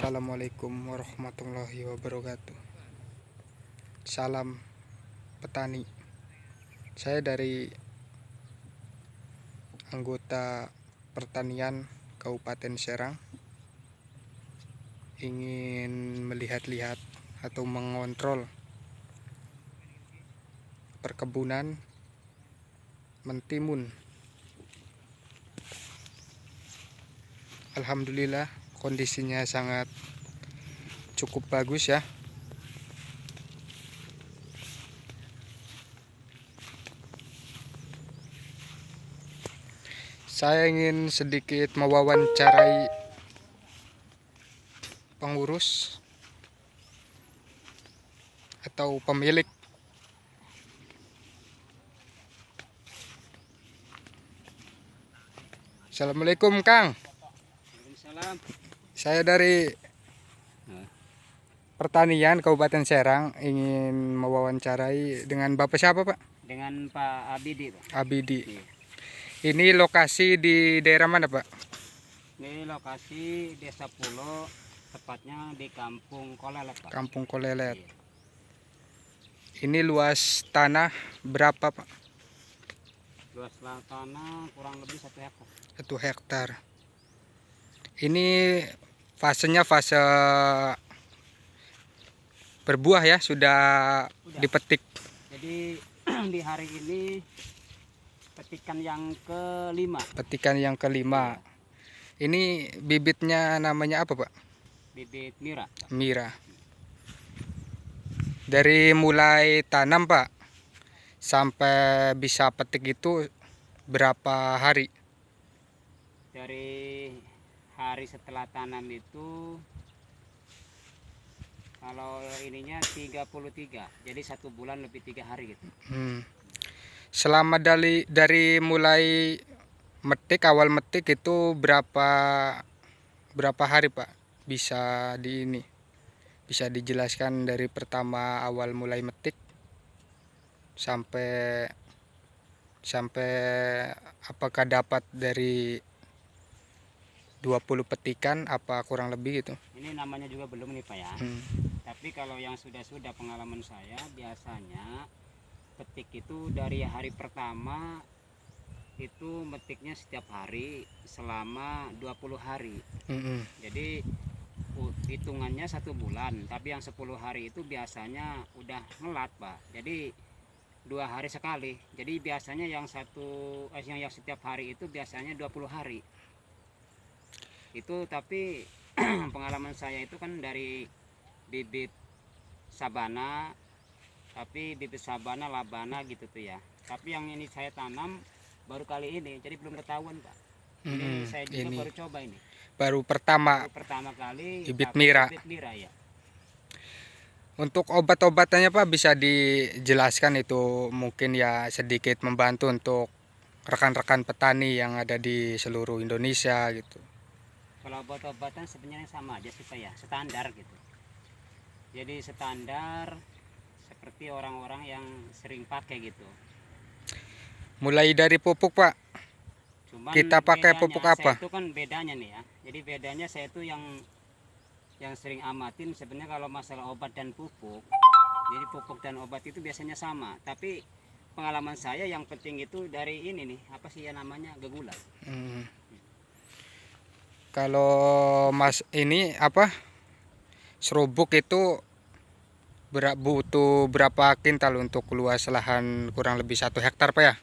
Assalamualaikum warahmatullahi wabarakatuh. Salam petani. Saya dari anggota pertanian Kabupaten Serang ingin melihat-lihat atau mengontrol perkebunan mentimun. Alhamdulillah kondisinya sangat cukup bagus ya. Saya ingin sedikit mewawancarai pengurus atau pemilik. Assalamualaikum Kang. Waalaikumsalam. Saya dari pertanian Kabupaten Serang ingin mewawancarai dengan Bapak siapa Pak? Dengan Pak Abidi, Pak. Abidi. Iya. Ini lokasi di daerah mana Pak? Ini lokasi Desa Pulo, tepatnya di Kampung Kolelet, Pak. Kampung Kolelet. Iya. Ini luas tanah berapa Pak? Luas tanah kurang lebih 1 hektar. 1 hektar. Ini fasenya fase berbuah ya, sudah dipetik. Jadi di hari ini petikan yang kelima. Petikan yang kelima. Ini bibitnya namanya apa Pak? Bibit Mira. Mira. Dari mulai tanam Pak sampai bisa petik itu berapa hari? Dari hari setelah tanam itu, kalau ininya 33, jadi 1 bulan lebih 3 hari gitu. Selama dari mulai metik, awal metik itu berapa hari Pak? Bisa dijelaskan dari pertama awal mulai metik sampai apakah dapat dari 20 petikan apa kurang lebih gitu? Ini namanya juga belum nih Pak ya. Tapi kalau yang sudah pengalaman saya, biasanya petik itu dari hari pertama itu metiknya setiap hari selama 20 hari. Jadi hitungannya 1 bulan, tapi yang 10 hari itu biasanya udah ngelat Pak. Jadi 2 hari sekali. Jadi biasanya yang setiap hari itu biasanya 20 hari. Itu tapi pengalaman saya itu kan dari bibit sabana, tapi bibit sabana labana gitu tuh ya. Tapi yang ini saya tanam baru kali ini, jadi belum ketahuan Pak. Ini saya juga baru coba ini. Baru pertama kali bibit Mira. Bibit Mira ya. Untuk obat-obatannya Pak bisa dijelaskan, itu mungkin ya sedikit membantu untuk rekan-rekan petani yang ada di seluruh Indonesia gitu. Kalau obat-obatan sebenarnya sama aja sih Pak ya, standar gitu. Jadi standar seperti orang-orang yang sering pakai gitu. Mulai dari pupuk Pak. Cuman kita pakai pupuk apa? Itu kan bedanya nih ya. Jadi bedanya saya itu yang sering amatin sebenarnya kalau masalah obat dan pupuk. Jadi pupuk dan obat itu biasanya sama. Tapi pengalaman saya yang penting itu dari ini nih, apa sih ya namanya, gegula. Kalau Mas ini apa? Serubuk itu butuh berapa kintal untuk luas lahan kurang lebih 1 hektar Pak ya?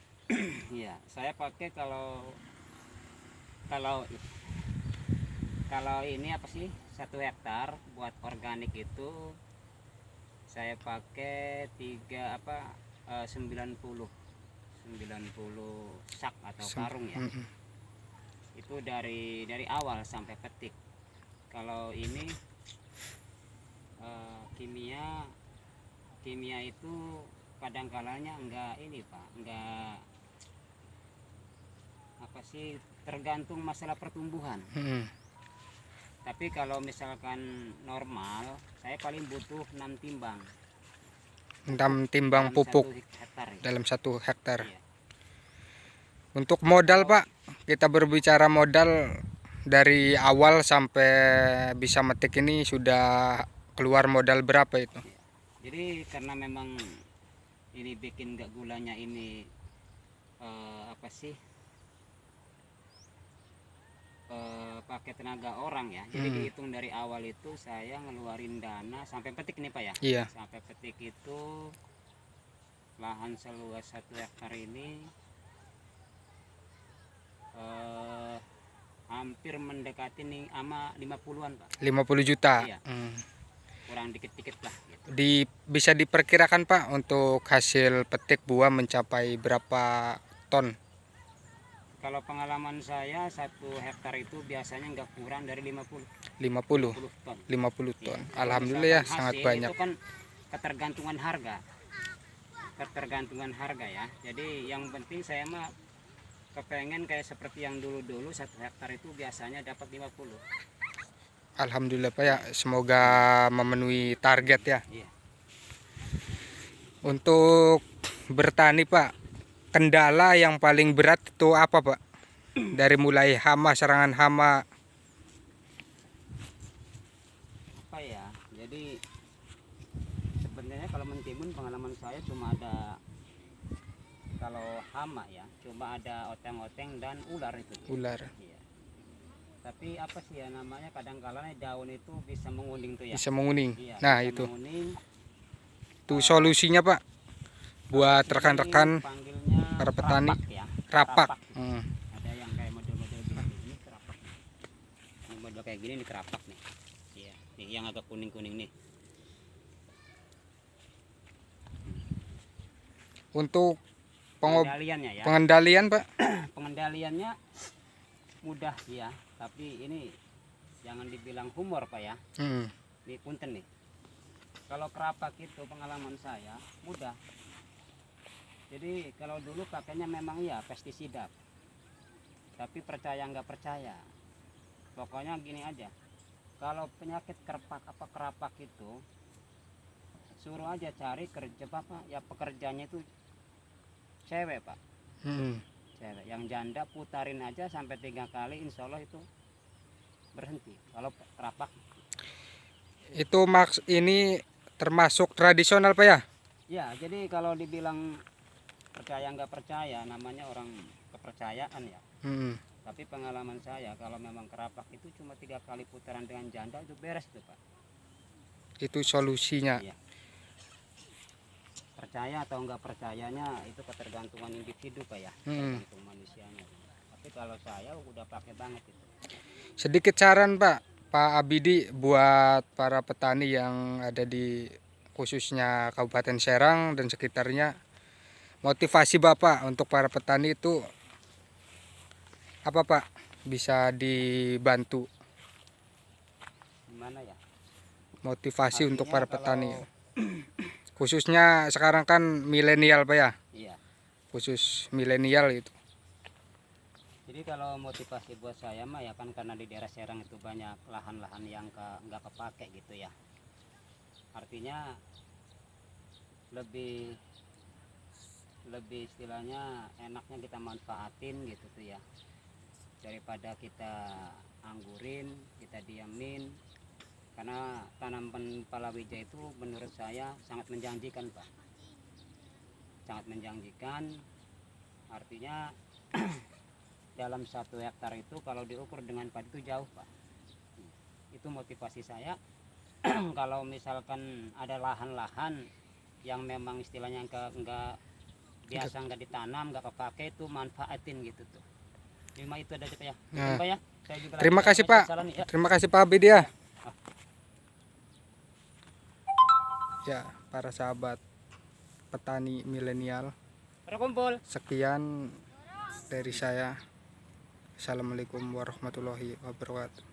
Iya, saya pakai kalau ini apa sih, 1 hektar buat organik itu saya pakai 90 sak atau karung ya. Itu dari awal sampai petik. Kalau ini kimia itu kadang kalanya enggak ini Pak, enggak apa sih, tergantung masalah pertumbuhan. Tapi kalau misalkan normal, saya paling butuh 6 timbang. 6 timbang pupuk dalam 1 hektar. Iya. Untuk modal Pak, kita berbicara modal dari awal sampai bisa metik ini sudah keluar modal berapa itu? Jadi karena memang ini bikin nggak gulanya ini apa sih, pakai tenaga orang ya. Jadi dihitung dari awal itu saya ngeluarin dana sampai petik nih Pak ya. Iya. Sampai petik itu lahan seluas 1 hektar ini hampir mendekati nih ama 50-an Pak. 50 juta. Iya. Kurang dikit-dikit lah gitu. Bisa diperkirakan Pak untuk hasil petik buah mencapai berapa ton? Kalau pengalaman saya 1 hektar itu biasanya nggak kurang dari 50 50 ton. 50 ton. Iya. Alhamdulillah ya, Misalkan sangat hasil banyak. itu kan ketergantungan harga ya. Jadi yang penting saya mah kepengen kayak seperti yang dulu-dulu 1 hektar itu biasanya dapat 50. Alhamdulillah Pak ya, semoga memenuhi target ya. Iya. Untuk bertani Pak, kendala yang paling berat itu apa Pak? Dari mulai hama, serangan hama. Apa ya? Jadi sebenarnya kalau mentimun pengalaman saya cuma ada, kalau hama ya cuma ada oteng-oteng dan ular itu. Ular. Iya. Tapi apa sih ya namanya, kadang-kala daun itu bisa menguning tuh ya. Bisa menguning. Iya, Nah bisa itu. menguning. Itu solusinya Pak buat Ini rekan-rekan panggilnya para petani. kerapak ya. Rapak. Ada yang kayak model-model gini, ini kerapak. Ini model kayak gini nih kerapak nih. Iya, nih yang agak kuning-kuning nih. Untuk Pengendaliannya ya. pengendalian Pak, Pengendaliannya mudah sih ya, tapi ini jangan dibilang humor Pak ya. Ini punten nih. Kalau kerapak itu pengalaman saya mudah. Jadi kalau dulu pakainya memang ya pestisida. Tapi percaya nggak percaya. Pokoknya gini aja. Kalau penyakit kerapak itu suruh aja cari kerja Pak ya, pekerjanya itu cewek Pak. Cewek. Yang janda putarin aja sampai 3 kali, insya Allah itu berhenti. Kalau kerapak itu ini termasuk tradisional Pak ya? ya, jadi kalau dibilang percaya nggak percaya namanya orang kepercayaan ya. Tapi pengalaman saya kalau memang kerapak itu cuma 3 kali putaran dengan janda itu beres tuh Pak. Itu solusinya. Iya. Percaya atau nggak percayanya itu ketergantungan individu Pak ya, tergantung manusianya. Tapi kalau saya udah pakai banget itu. Sedikit saran Pak Abidi buat para petani yang ada di khususnya Kabupaten Serang dan sekitarnya, motivasi Bapak untuk para petani itu apa Pak? Bisa dibantu Gimana ya? motivasi Artinya untuk para kalau petani. Khususnya sekarang kan milenial Pak ya, iya. khusus milenial itu. Jadi kalau motivasi buat saya mah ya kan karena di daerah Serang itu banyak lahan-lahan yang nggak kepake gitu ya. Artinya lebih istilahnya enaknya kita manfaatin gitu tuh ya, daripada kita anggurin, kita diamin. Karena tanaman palawija itu menurut saya sangat menjanjikan Pak, sangat menjanjikan. Artinya dalam 1 hektar itu kalau diukur dengan padi itu jauh Pak. Itu motivasi saya. Kalau misalkan ada lahan-lahan yang memang istilahnya nggak biasa, nggak ditanam, nggak kepake, itu manfaatin gitu tuh. Cuma itu ada Pak ya. Nah, Pak ya. Saya juga terima kasih Pak. ya. Terima kasih Pak Abidi ya. Ya, para sahabat petani milenial, Berkumpul. sekian dari saya. Assalamualaikum warahmatullahi wabarakatuh.